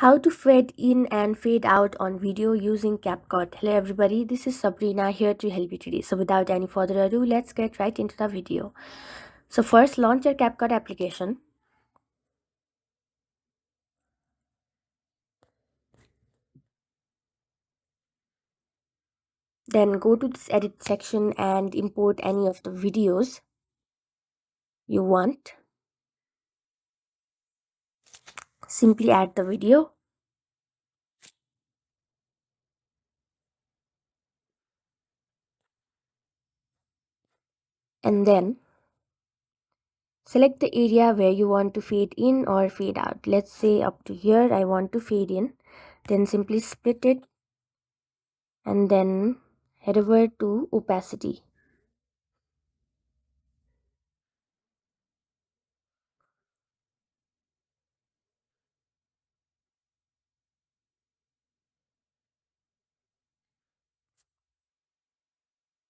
How to fade in and fade out on video using CapCut. Hello everybody, this is Sabrina here to help you today. So without any further ado, let's get right into the video. So first, launch your CapCut application. Then go to this edit section and import any of the videos you want. Simply add the video. And then select the area where you want to fade in or fade out. Let's say up to here I want to fade in. Then simply split it and then head over to opacity.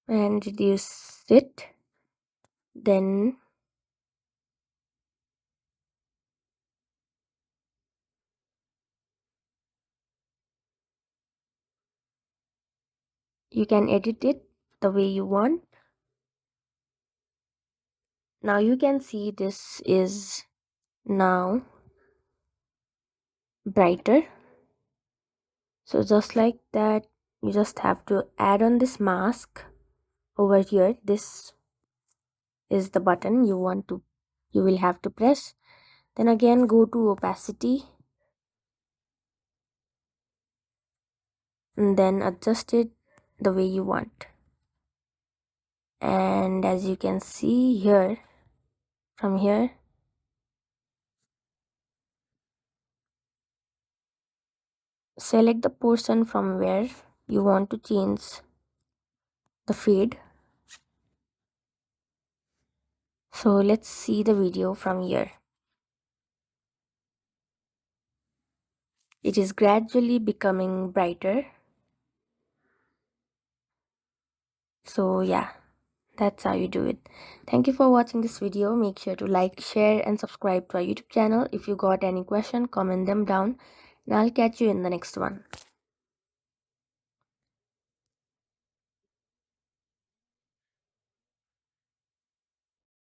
And reduce it. Then you can edit it the way you want. Now you can see this is now brighter. So just like that, you just have to add on this mask over here. This is the button you will have to press. Then again go to opacity and then adjust it the way you want. And as you can see here, from here, select the portion from where you want to change the fade. So let's see the video from here. It is gradually becoming brighter. So yeah, that's how you do it. Thank you for watching this video. Make sure to like, share and subscribe to our YouTube channel. If you got any question, comment them down and I'll catch you in the next one.